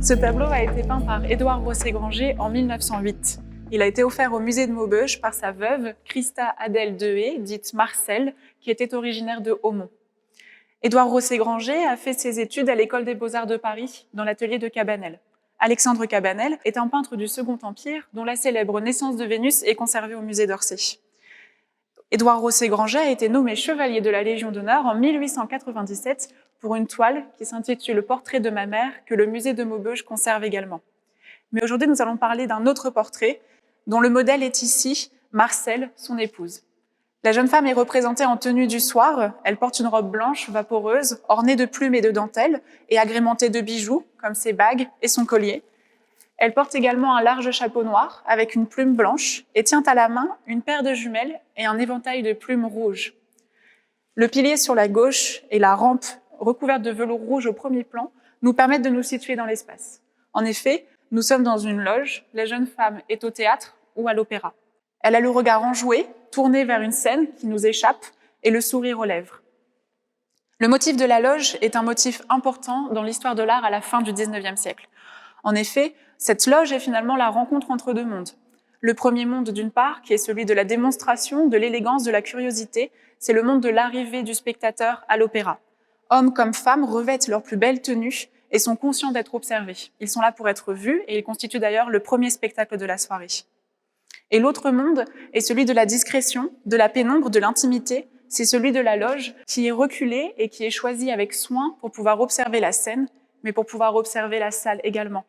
Ce tableau a été peint par Édouard Rosset-Granger en 1908. Il a été offert au musée de Maubeuge par sa veuve, Christa Adèle Dehé, dite Marcel, qui était originaire de Hautmont. Édouard Rosset-Granger a fait ses études à l'École des Beaux-Arts de Paris, dans l'atelier de Cabanel. Alexandre Cabanel est un peintre du Second Empire dont la célèbre Naissance de Vénus est conservée au musée d'Orsay. Édouard Rosset-Granger a été nommé chevalier de la Légion d'honneur en 1897 pour une toile qui s'intitule « Portrait de ma mère » que le musée de Maubeuge conserve également. Mais aujourd'hui, nous allons parler d'un autre portrait dont le modèle est ici, Marcel, son épouse. La jeune femme est représentée en tenue du soir. Elle porte une robe blanche, vaporeuse, ornée de plumes et de dentelles et agrémentée de bijoux, comme ses bagues et son collier. Elle porte également un large chapeau noir avec une plume blanche et tient à la main une paire de jumelles et un éventail de plumes rouges. Le pilier sur la gauche et la rampe recouverte de velours rouge au premier plan nous permettent de nous situer dans l'espace. En effet, nous sommes dans une loge, la jeune femme est au théâtre ou à l'opéra. Elle a le regard enjoué, tourné vers une scène qui nous échappe et le sourire aux lèvres. Le motif de la loge est un motif important dans l'histoire de l'art à la fin du XIXe siècle. En effet, cette loge est finalement la rencontre entre deux mondes. Le premier monde, d'une part, qui est celui de la démonstration, de l'élégance, de la curiosité, c'est le monde de l'arrivée du spectateur à l'opéra. Hommes comme femmes revêtent leurs plus belles tenues et sont conscients d'être observés. Ils sont là pour être vus et ils constituent d'ailleurs le premier spectacle de la soirée. Et l'autre monde est celui de la discrétion, de la pénombre, de l'intimité. C'est celui de la loge qui est reculé et qui est choisi avec soin pour pouvoir observer la scène, mais pour pouvoir observer la salle également.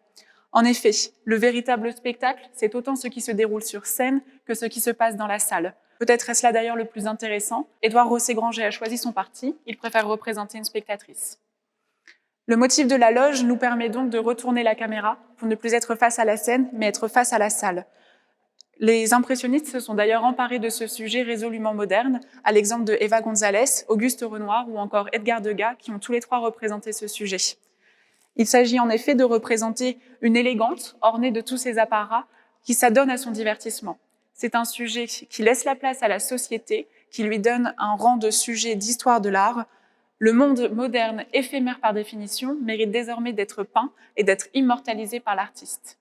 En effet, le véritable spectacle, c'est autant ce qui se déroule sur scène que ce qui se passe dans la salle. Peut-être est-ce là d'ailleurs le plus intéressant. Édouard Rosset-Granger a choisi son parti, il préfère représenter une spectatrice. Le motif de la loge nous permet donc de retourner la caméra pour ne plus être face à la scène, mais être face à la salle. Les impressionnistes se sont d'ailleurs emparés de ce sujet résolument moderne, à l'exemple de Eva González, Auguste Renoir ou encore Edgar Degas, qui ont tous les trois représenté ce sujet. Il s'agit en effet de représenter une élégante, ornée de tous ses apparats, qui s'adonne à son divertissement. C'est un sujet qui laisse la place à la société, qui lui donne un rang de sujet d'histoire de l'art. Le monde moderne, éphémère par définition, mérite désormais d'être peint et d'être immortalisé par l'artiste.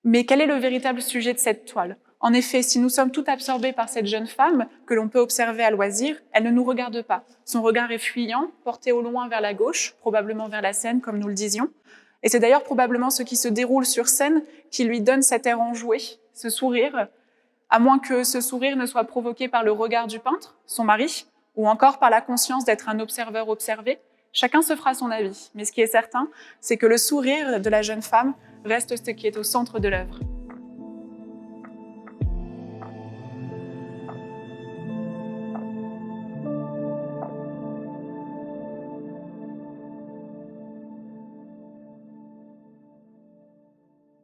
Mais quel est le véritable sujet de cette toile? En effet, si nous sommes tout absorbés par cette jeune femme, que l'on peut observer à loisir, elle ne nous regarde pas. Son regard est fuyant, porté au loin vers la gauche, probablement vers la scène, comme nous le disions. Et c'est d'ailleurs probablement ce qui se déroule sur scène qui lui donne cet air enjoué, ce sourire, à moins que ce sourire ne soit provoqué par le regard du peintre, son mari, ou encore par la conscience d'être un observeur observé. Chacun se fera son avis, mais ce qui est certain, c'est que le sourire de la jeune femme reste ce qui est au centre de l'œuvre.